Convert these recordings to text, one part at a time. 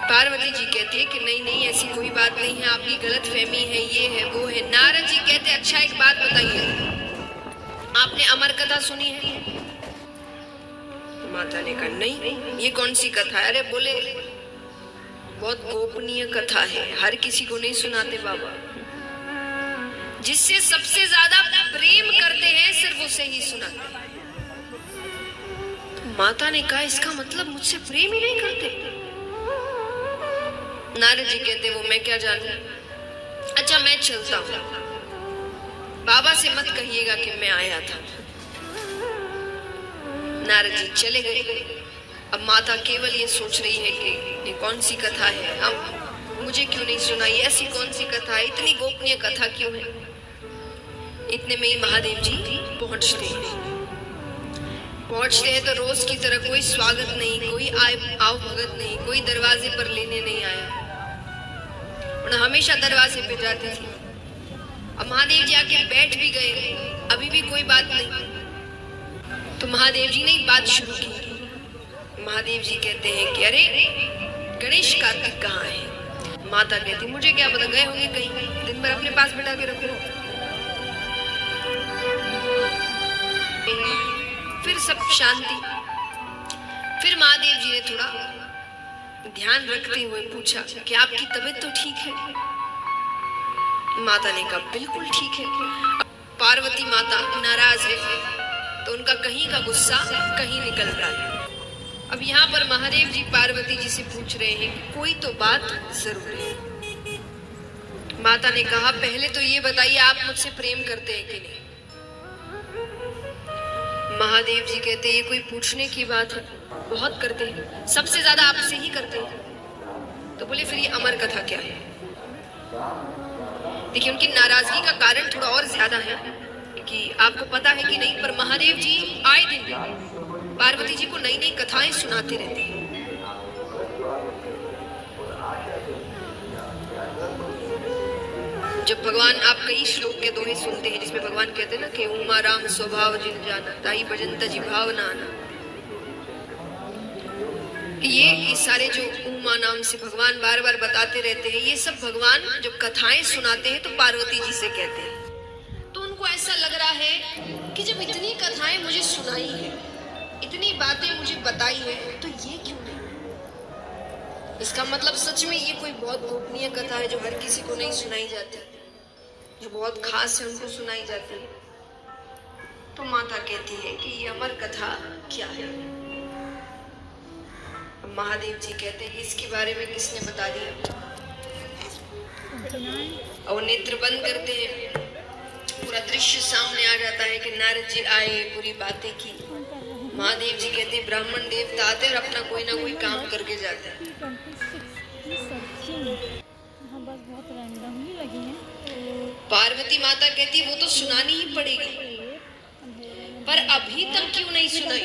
पार्वती जी कहती है कि नहीं नहीं, ऐसी कोई बात नहीं है, आपकी गलत फहमी है, ये है वो है। नारद जी कहते अच्छा एक बात बताइए, आपने अमर कथा सुनी है? माता ने कहा नहीं, ये कौन सी कथा है? अरे बोले बहुत गोपनीय कथा है, हर किसी को नहीं सुनाते बाबा, जिससे सबसे ज्यादा प्रेम करते हैं सिर्फ उसे ही सुनाते हैं। माता ने कहा इसका मतलब मुझसे प्रेम ही नहीं करते? नारद जी कहते वो मैं क्या जानूं, अच्छा मैं चलता हूं, बाबा से मत कहिएगा कि मैं आया था। नारद जी चले गए। अब माता केवल ये सोच रही है कि ये कौन सी कथा है, अब मुझे क्यों नहीं सुनाई, ऐसी कौन सी कथा है, इतनी गोपनीय कथा क्यों है। इतने में ही महादेव जी पहुंचते हैं तो रोज की तरह कोई स्वागत नहीं, कोई आओ भगत नहीं, कोई दरवाजे पर लेने नहीं आया। उन्हें हमेशा दरवाजे पे जाती थी। अब महादेव जी आके बैठ भी गए, अभी भी कोई बात नहीं। तो महादेव जी ने एक बात शुरू की। महादेव जी कहते हैं कि अरे गणेश कार्तिक कहाँ है? माता कहती मुझे क्या पता, गए होंगे कहीं, दिन भर अपने पास बिठा के रखो। फिर सब शांति। फिर महादेव जी ने थोड़ा ध्यान रखते हुए पूछा कि आपकी तबीयत तो ठीक है? माता ने कहा बिल्कुल ठीक है। पार्वती माता नाराज है तो उनका कहीं का गुस्सा कहीं निकल रहा है। अब यहाँ पर महादेव जी पार्वती जी से पूछ रहे हैं कि कोई तो बात जरूर है। माता ने कहा पहले तो ये बताइए आप मुझसे प्रेम करते हैं कि नहीं? महादेव जी कहते ये कोई पूछने की बात है, बहुत करते हैं, सबसे ज्यादा आपसे ही करते हैं। तो बोले फिर ये अमर कथा क्या है? देखिए उनकी नाराजगी का कारण थोड़ा और ज्यादा है कि आपको पता है कि नहीं, पर महादेव जी आए दिन पार्वती जी को नई नई कथाएं सुनाते रहते हैं। जब भगवान, आप कई श्लोक के दोहे सुनते हैं जिसमें भगवान कहते हैं ना कि उमा राम स्वभाव जिन जाना ताई भजन तजी भावना आना, कि ये सारे जो उमा नाम से भगवान बार बार बताते रहते हैं, ये सब भगवान जब कथाएं सुनाते हैं तो पार्वती जी से कहते हैं। तो उनको ऐसा लग रहा है कि जब इतनी कथाएं मुझे सुनाई है, इतनी बातें मुझे बताई है, तो ये क्यों नहीं? इसका मतलब सच में ये कोई बहुत गोपनीय कथा है जो हर किसी को नहीं सुनाई जाती, जो बहुत खास है उनको सुनाई जाती है। तो माता कहती है कि ये अमर कथा क्या है? महादेव जी कहते हैं इसके बारे में किसने बता दिया? और नेत्र बंद करते हैं, पूरा दृश्य सामने आ जाता है कि नारद जी आए, पूरी बातें की। महादेव जी कहते हैं ब्राह्मण देवता आते और अपना कोई ना कोई काम करके जाते हैं। पार्वती माता कहती वो तो सुनानी ही पड़ेगी, पर अभी तक क्यों नहीं सुनाई?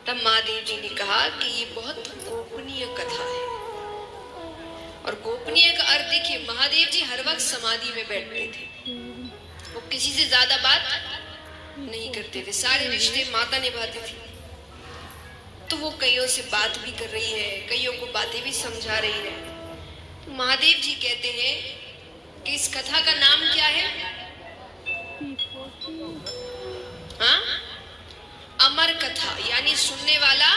तब महादेव जी ने कहा कि ये बहुत गोपनीय कथा है। और गोपनीय का अर्थ देखिए, महादेव जी हर वक्त समाधि में बैठते थे, वो किसी से ज्यादा बात नहीं करते थे, सारे रिश्ते माता निभाती थी। तो वो कईयों से बात भी कर रही है, कईयों को बातें भी समझा रही है। तो महादेव जी कहते हैं कि इस कथा का नाम क्या है? हाँ, अमर कथा, यानी सुनने वाला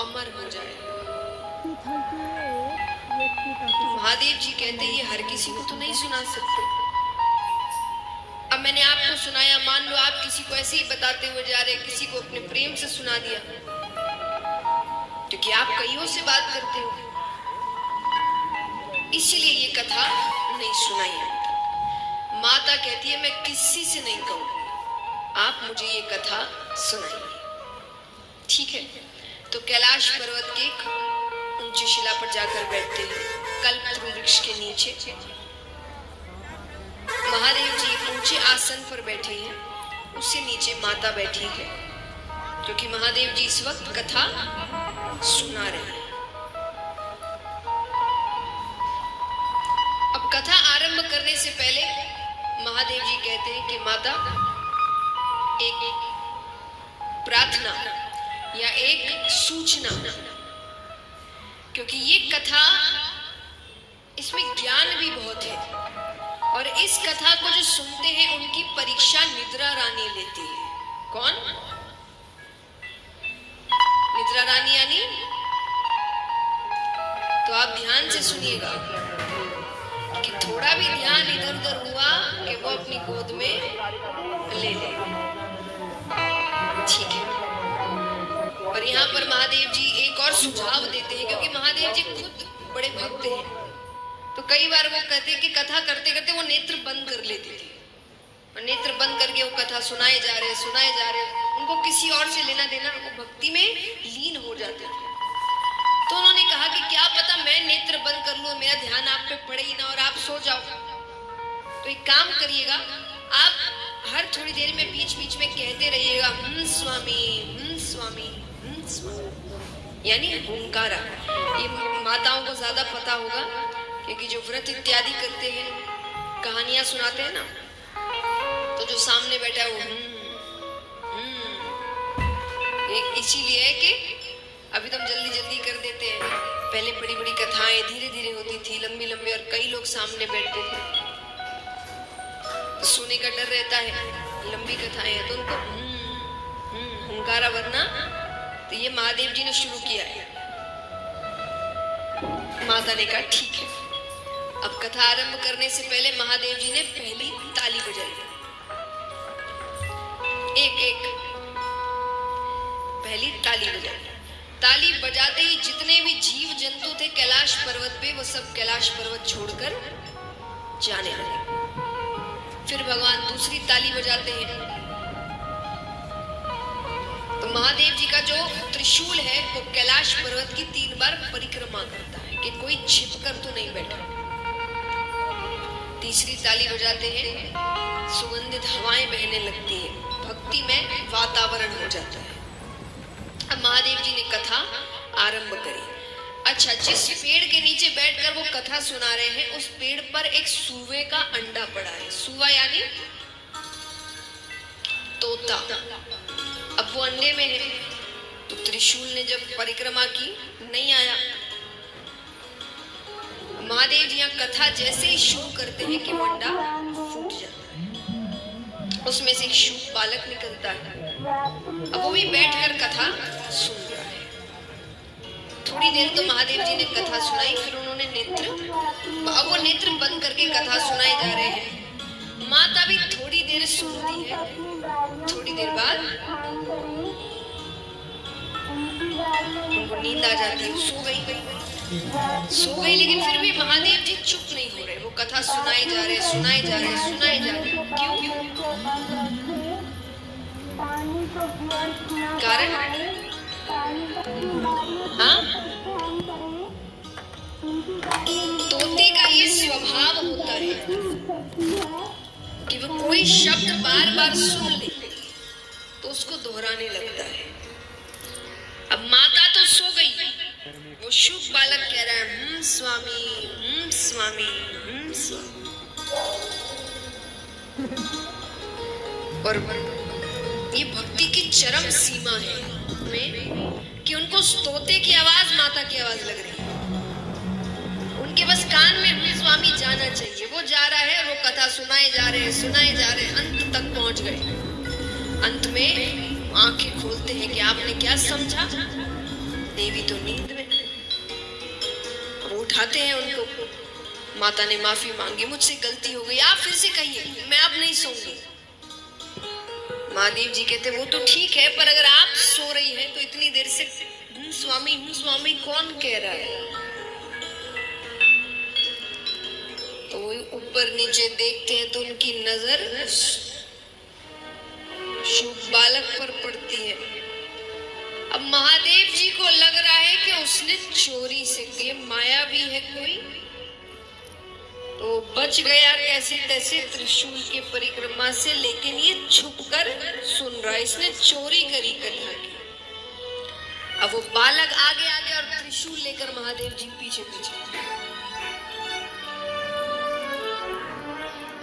अमर हो जाए। महादेव जी कहते हैं ये हर किसी को तो नहीं सुना सकते। अब मैंने आपको सुनाया, मान लो आप किसी को ऐसे ही बताते हुए जा रहे, किसी को अपने प्रेम से सुना दिया, क्योंकि आप कईयों से बात करते हो, इसलिए ये कथा नहीं सुनाई अब तक। माता कहती है मैं किसी से नहीं कहूंगी, आप मुझे ये कथा सुनाइए। ठीक है, तो कैलाश पर्वत के एक ऊंची शिला पर जाकर बैठते हैं, कल्पतरु वृक्ष के नीचे। महादेव जी एक ऊंचे आसन पर बैठे हैं, उससे नीचे माता बैठी है, क्योंकि महादेव जी इस वक्त कथा सुना रहे हैं। अब कथा आरंभ करने से पहले महादेव जी कहते हैं कि माता एक प्रार्थना या एक सूचना क्योंकि ये कथा, इसमें ज्ञान भी बहुत है। और इस कथा को जो सुनते हैं उनकी परीक्षा निद्रा रानी लेती है। कौन? निद्रा रानी यानी, तो आप ध्यान से सुनिएगा कि थोड़ा भी ध्यान इधर उधर हुआ कि वो अपनी गोद में ले ले। ठीक है। और यहाँ पर महादेव जी एक और सुझाव देते हैं, क्योंकि महादेव जी खुद बड़े भक्त हैं, तो कई बार वो कहते हैं कि कथा करते करते वो नेत्र बंद कर लेते थे, और नेत्र बंद करके वो कथा सुनाए जा रहे, उनको किसी और से लेना देना, वो भक्ति में लीन हो जाते थे। तो उन्होंने कहा कि क्या पता मैं नेत्र बंद कर लूं, मेरा ध्यान आप पे पड़े ही ना और आप सो जाओ। तो एक काम करिएगा, आप हर थोड़ी देर में बीच बीच में कहते रहिएगा स्वामी, स्वामी, स्वामी, यानी हुंकारा। ये माताओं को ज्यादा पता होगा, क्योंकि जो व्रत इत्यादि करते हैं, कहानियां सुनाते हैं ना, तो जो सामने बैठा है वो एक इसीलिए है कि अभी तो हम जल्दी जल्दी कर देते हैं। पहले बड़ी बड़ी कथाएं धीरे धीरे होती थी, लंबी लंबी, और कई लोग सामने बैठते थे, तो सोने का डर रहता है। लंबी कथाएं हैं तो उनको हुंकारा भरना, तो ये महादेव जी ने शुरू किया है। माता ने कहा ठीक है। अब कथा आरंभ करने से पहले महादेव जी ने पहली ताली बजाई। एक पहली ताली बजाई। ताली बजाते ही जितने भी जीव जंतु थे कैलाश पर्वत पे, वो सब कैलाश पर्वत छोड़कर जाने लगे। फिर भगवान दूसरी ताली बजाते हैं, तो महादेव जी का जो त्रिशूल है वो कैलाश पर्वत की 3 बार परिक्रमा करता है कि कोई छिपकर तो नहीं बैठा। तीसरी ताली बजाते हैं, सुगंधित हवाएं बहने लगती है, भक्ति में वातावरण हो जाता है। अब महादेव जी ने कथा आरंभ करी। अच्छा, जिस पेड़ के नीचे बैठकर वो कथा सुना रहे हैं, उस पेड़ पर एक सूवे का अंडा पड़ा है। सूवा यानी तोता। अब वो अंडे में है, तो त्रिशूल ने जब परिक्रमा की नहीं आया। महादेव जी यहाँ कथा जैसे ही शुरू करते हैं कि वो अंडा फूट जाता है, उसमें से एक शुभ बालक निकलता है। अब वो भी बैठकर कथा सुन रहा है। थोड़ी देर तो महादेव जी ने कथा सुनाई, फिर उन्होंने अब वो नेत्र बंद करके कथा सुनाए जा रहे हैं। माता भी थोड़ी देर सुनती है, थोड़ी देर बाद उनको नींद आ जाती है, सो गई। लेकिन फिर भी महादेव जी चुप नहीं हो रहे, वो कथा सुनाए जा रहे। क्यों? कारण हाँ, तोते का ये स्वभाव होता है कि वो कोई शब्द बार बार सुन ले तो उसको दोहराने लगता है। अब माता तो सो गई, वो शुभ बालक कह रहा है स्वामी, स्वामी, स्वामी। और ये भक्ति की चरम सीमा है कि उनको तोते की आवाज माता की आवाज लग रही है। उनके बस कान में स्वामी जाना चाहिए। वो जा रहा है, वो कथा सुनाए जा रहे, अंत तक पहुंच गए। अंत में आंखें खोलते हैं कि आपने क्या समझा? देवी तो नींद में। और उठाते हैं उनको। माता ने माफी मांगी, मुझसे गलती हो गई, आप फिर से कहिए, मैं अब नहीं सोऊंगी। महादेव जी कहते वो तो ठीक है, पर अगर आप सो रही हैं तो इतनी देर से स्वामी कौन कह रहा है? तो वो ऊपर नीचे देखते हैं तो उनकी नजर शुभ बालक पर पड़ती है। अब महादेव जी को लग रहा है कि उसने चोरी से की, माया भी है कोई, तो बच गया कैसे तैसे त्रिशूल के परिक्रमा से, लेकिन ये छुपकर सुन रहा है, इसने चोरी करी कथा की। अब वो बालक आगे और त्रिशूल लेकर महादेव जी पीछे।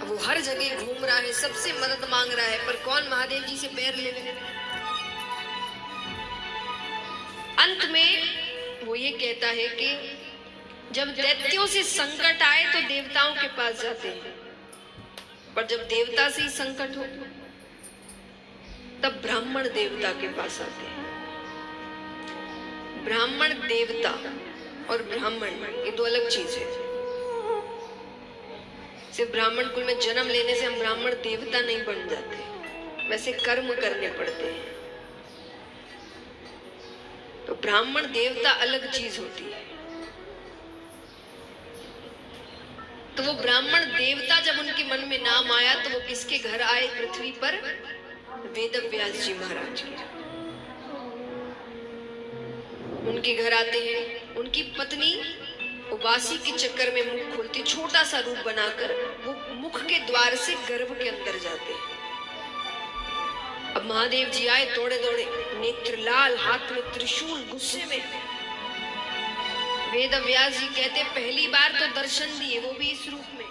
अब वो हर जगह घूम रहा है, सबसे मदद मांग रहा है, पर कौन महादेव जी से पैर ले ले। अंत में वो ये कहता है कि जब दैत्यों से संकट आए तो देवताओं के पास जाते हैं, पर जब देवता से ही संकट हो तब ब्राह्मण देवता के पास आते हैं। ब्राह्मण देवता और ब्राह्मण ये दो अलग चीज है। सिर्फ ब्राह्मण कुल में जन्म लेने से हम ब्राह्मण देवता नहीं बन जाते, वैसे कर्म करने पड़ते हैं। तो ब्राह्मण देवता अलग चीज होती है। तो वो ब्राह्मण देवता जब उनके मन में नाम आया तो वो किसके घर आए पृथ्वी पर? वेदव्यास जी महाराज के। उनके घर आते हैं, उनकी पत्नी उबासी के चक्कर में मुख खोलती, छोटा सा रूप बनाकर वो मुख के द्वार से गर्भ के अंदर जाते हैं। अब महादेव जी आए दौड़े दौड़े, नेत्र लाल, हाथ में त्रिशूल, गुस्से में। वेदव्यास जी कहते पहली बार तो दर्शन दिए, वो भी इस रूप में।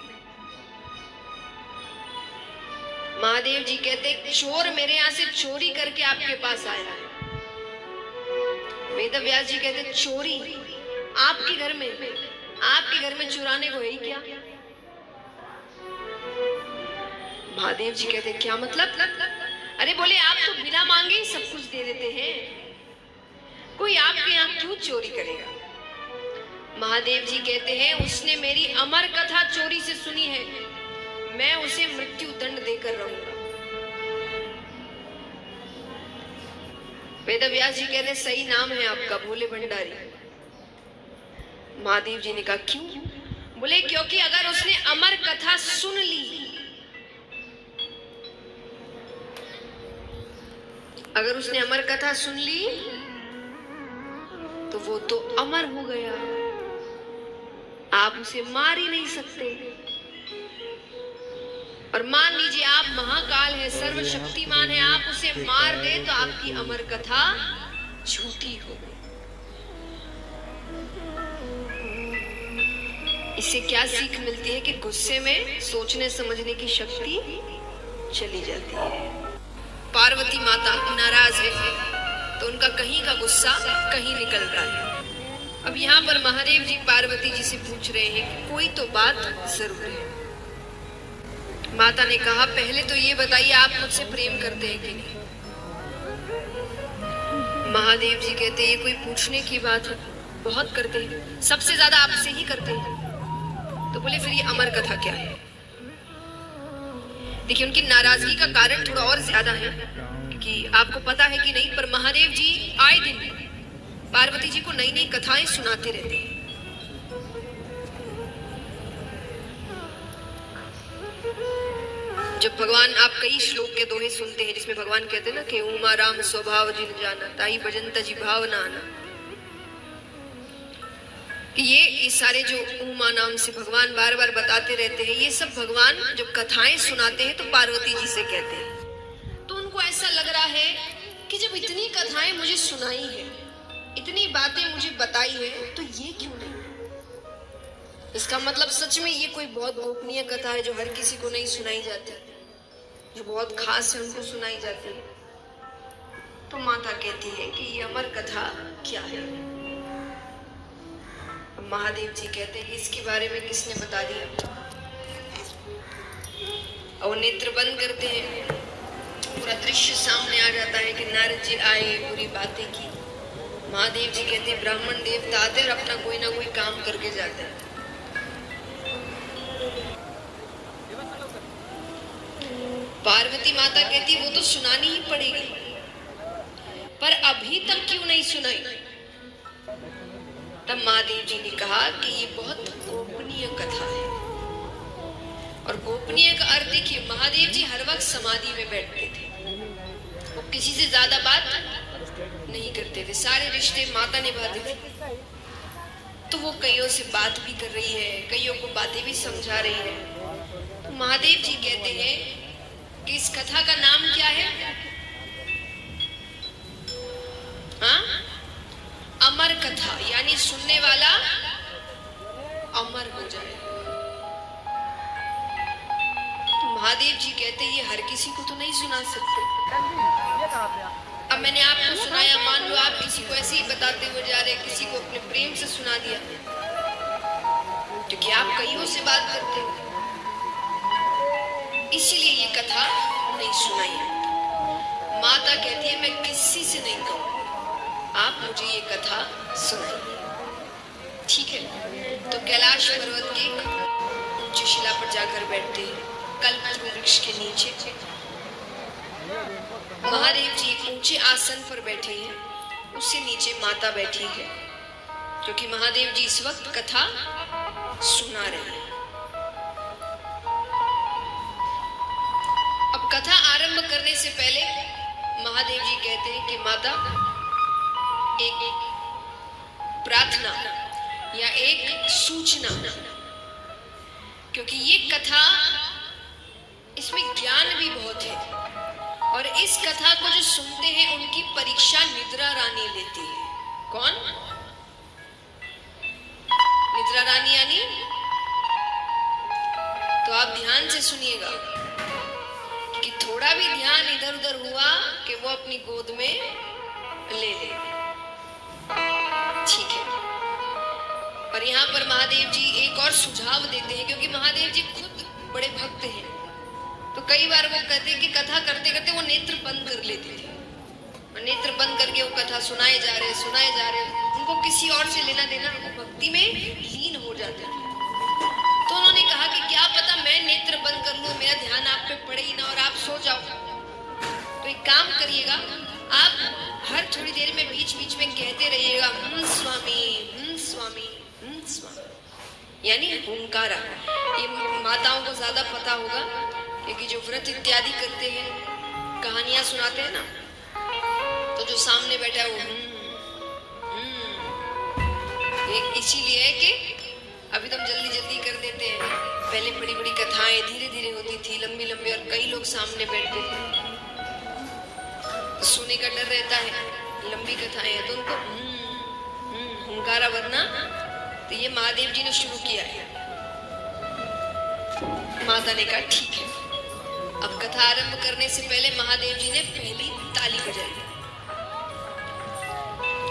महादेव जी कहते चोर मेरे यहां से चोरी करके आपके पास आया है। वेदव्यास जी कहते चोरी आपके घर में? आपके घर में चुराने को है ही क्या? महादेव जी कहते क्या मतलब? अरे बोले आप तो बिना मांगे ही सब कुछ दे देते हैं, कोई आपके यहाँ क्यों चोरी करेगा? महादेव जी कहते हैं उसने मेरी अमर कथा चोरी से सुनी है, मैं उसे मृत्यु दंड देकर रहूंगा। वेदव्यास जी कहते सही नाम है आपका, भोले भंडारी। महादेव जी ने कहा क्यों? बोले क्योंकि अगर उसने अमर कथा सुन ली, अगर उसने अमर कथा सुन ली तो वो तो अमर हो गया, आप उसे मार ही नहीं सकते। और मान लीजिए आप महाकाल है, सर्वशक्तिमान है, आप उसे मार दे तो आपकी अमर कथा झूठी हो गई। इससे क्या सीख मिलती है कि गुस्से में सोचने समझने की शक्ति चली जाती है। पार्वती माता नाराज है तो उनका कहीं का गुस्सा कहीं निकल रहा है। अब यहाँ पर महादेव जी पार्वती जी से पूछ रहे हैं कि कोई तो बात जरूर है। माता ने कहा पहले तो ये बताइए आप मुझसे प्रेम करते हैं कि नहीं? महादेव जी कहते ये कोई पूछने की बात है, बहुत करते हैं, सबसे ज्यादा आपसे ही करते हैं। तो बोले फिर ये अमर कथा क्या है? देखिए उनकी नाराजगी का कारण थोड़ा और ज्यादा है, क्योंकि आपको पता है कि नहीं, पर महादेव जी आए दिन पार्वती जी को नई नई कथाएं सुनाते रहते हैं। जब भगवान, आप कई श्लोक के दोहे सुनते हैं जिसमें भगवान कहते हैं ना कि उमा राम स्वभाव जिन जाना ताई भजन तजी भावना आना, कि ये सारे जो उमा नाम से भगवान बार बार बताते रहते हैं, ये सब भगवान जब कथाएं सुनाते हैं तो पार्वती जी से कहते हैं। तो उनको ऐसा लग रहा है कि जब इतनी कथाएं मुझे सुनाई है, इतनी बातें मुझे बताई है, तो ये क्यों नहीं? इसका मतलब सच में ये कोई बहुत गोपनीय कथा है जो हर किसी को नहीं सुनाई जाती, जो बहुत खास है उनको सुनाई जाती है। तो माता कहती है कि ये अमर कथा क्या है? महादेव जी कहते हैं इसके बारे में किसने बता दिया? और नेत्र बंद करते हैं, पूरा दृश्य सामने आ जाता है कि नारद जी आए, पूरी बातें की। महादेव जी कहते हैं ब्राह्मण देवता आते और अपना कोई ना कोई काम करके जाते हैं। पार्वती माता कहती वो तो सुनानी ही पड़ेगी, पर अभी तक क्यों नहीं सुनाई? तब महादेव जी ने कहा कि ये बहुत गोपनीय कथा है। और गोपनीय का अर्थ देखिए, महादेव जी हर वक्त समाधि में बैठते थे, वो किसी से ज्यादा बात नहीं करते थे, सारे रिश्ते माता निभाती थी। तो वो कईयों से बात भी कर रही है, कईयों को बातें भी समझा रही है। तो महादेव जी कहते हैं कि इस कथा का नाम क्या है? हाँ, अमर कथा, यानी सुनने वाला अमर हो जाए। तो महादेव जी कहते ये हर किसी को तो नहीं सुना सकते। अब मैंने आपको सुनाया, मान लो आप किसी को ऐसे ही बताते हुए जा रहे, किसी को अपने प्रेम से सुना दिया, क्योंकि आप कईयों से बात करते हो, इसीलिए ये कथा नहीं सुनाई। माता कहती है मैं किसी से नहीं कहूँ, आप मुझे ये कथा सुनाइए। ठीक है, तो कैलाश पर्वत के उच्च शिला पर जाकर बैठते हैं, कल्पतरु वृक्ष के नीचे। महादेव जी एक ऊंचे आसन पर बैठे हैं, उससे नीचे माता बैठी है, क्योंकि महादेव जी इस वक्त कथा सुना रहे हैं। अब कथा आरंभ करने से पहले महादेव जी कहते हैं कि माता, एक प्रार्थना या एक सूचना, क्योंकि ये कथा, इसमें ज्ञान भी बहुत है, और इस कथा को जो सुनते हैं उनकी परीक्षा निद्रा रानी लेती है। कौन? निद्रा रानी यानी, तो आप ध्यान से सुनिएगा कि थोड़ा भी ध्यान इधर उधर हुआ कि वो अपनी गोद में ले ले। ठीक है, और यहाँ पर महादेव जी एक और सुझाव देते हैं, क्योंकि महादेव जी खुद बड़े भक्त हैं, तो कई बार वो कहते हैं कि कथा करते करते वो नेत्र बंद कर लेते थे, और नेत्र बंद करके वो कथा सुनाए जा रहे, उनको किसी और से लेना देना, वो भक्ति में लीन हो जाते थे। तो उन्होंने कहा कि क्या पता मैं नेत्र बंद कर लूं, मेरा ध्यान आप पे पड़े ही ना और आप सो जाओ। तो एक काम करिएगा, आप हर थोड़ी देर में बीच बीच में कहते रहिएगा स्वामी, स्वामी, स्वामी, यानी हुंकारा। ये माताओं को ज्यादा पता होगा, क्योंकि जो व्रत इत्यादि करते हैं, कहानियां सुनाते हैं ना, तो जो सामने बैठा है वो इसीलिए है कि अभी तो हम जल्दी जल्दी कर देते हैं, पहले बड़ी बड़ी कथाएं धीरे धीरे होती थी, लंबी लंबी, और कई लोग सामने बैठते थे, तो सोने का डर रहता है, लंबी कथाएं हैं तो उनको हुंकारा भरना, तो ये महादेव जी ने शुरू किया है। माता ने कहा ठीक है। अब कथा आरंभ करने से पहले महादेव जी ने पहली ताली बजाई,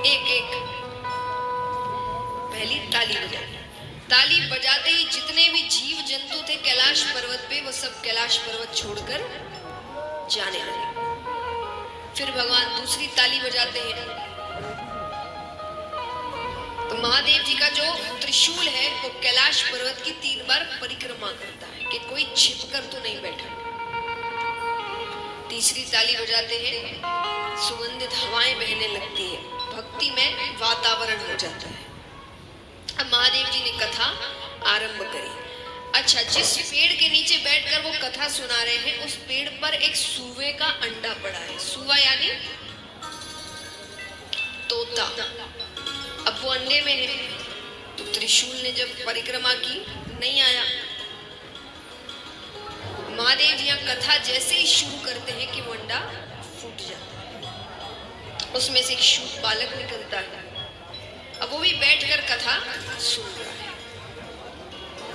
एक एक पहली ताली बजाई। ताली बजाते ही जितने भी जीव जंतु थे कैलाश पर्वत पे, वो सब कैलाश पर्वत छोड़कर जाने लगे। फिर भगवान दूसरी ताली बजाते हैं, तो महादेव जी का जो त्रिशूल है वो कैलाश पर्वत की 3 बार परिक्रमा करता है कि कोई छिपकर तो नहीं बैठा। तीसरी ताली बजाते हैं, सुगंधित हवाएं बहने लगती है, भक्ति में वातावरण हो जाता है। अब महादेव जी ने कथा आरंभ करी। अच्छा, जिस पेड़ के नीचे बैठकर वो कथा सुना रहे हैं, उस पेड़ पर एक सूवे का अंडा पड़ा है। सूवा यानी तोता। अब वो अंडे में है, तो त्रिशूल ने जब परिक्रमा की नहीं आया। महादेव जी यहाँ कथा जैसे ही शुरू करते हैं कि वो अंडा फूट जाता है, उसमें से एक शूट बालक निकलता है। अब वो भी बैठकर कथा सुन रहा है।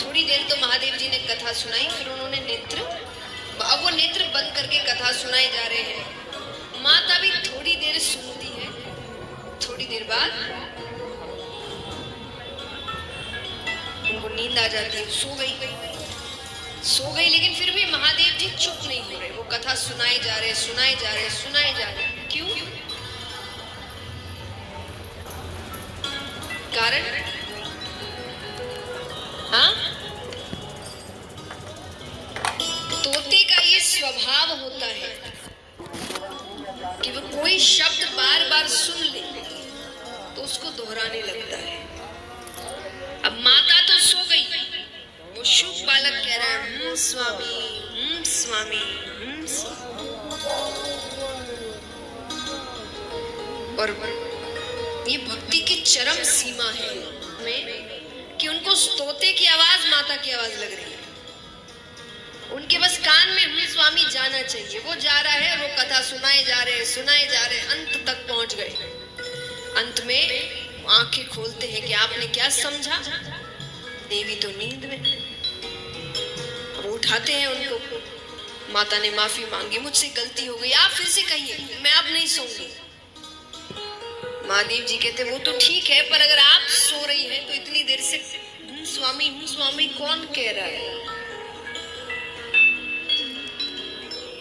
थोड़ी देर तो महादेव जी ने कथा सुनाई, फिर उन्होंने अब वो नेत्र बंद करके कथा सुनाए जा रहे हैं। माता भी थोड़ी देर सुनती है, थोड़ी देर बाद उनको नींद आ जाती है, सो गई, लेकिन फिर भी महादेव जी चुप नहीं हो रहे, वो कथा सुनाए जा रहे। क्यों? कारण? हाँ, तोते का ये स्वभाव होता है कि वो कोई शब्द बार बार सुन ले तो उसको दोहराने लगता है। अब माता तो सो गई, वो शुभ बालक कह रहा है स्वामी, स्वामी, स्वामी। और ये भक्ति की चरम सीमा है कि उनको तोते की आवाज माता की आवाज लग रही है। उनके बस कान में स्वामी जाना चाहिए। वो जा रहा है, वो कथा सुनाए जा रहे, अंत तक पहुंच गए। अंत में आंखें खोलते हैं कि आपने क्या समझा। देवी तो नींद में। वो उठाते हैं उनको, माता ने माफी मांगी, मुझसे गलती हो गई, आप फिर से कहिए, मैं अब नहीं सोऊंगी। महादेव जी कहते वो तो ठीक है, पर अगर आप सो रही हैं तो इतनी देर से स्वामी कौन कह रहा है?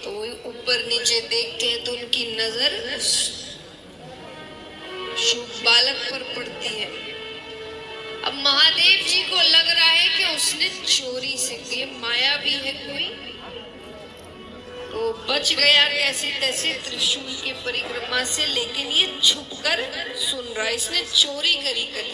तो वो ऊपर नीचे देखते हैं तो उनकी नजर शुभ बालक पर पड़ती है। अब महादेव जी को लग रहा है कि उसने चोरी से, ये माया भी है कोई, तो बच गया कैसे तैसे त्रिशूल के परिक्रमा से, लेकिन ये छुपकर सुन रहा है, इसने चोरी करी करी।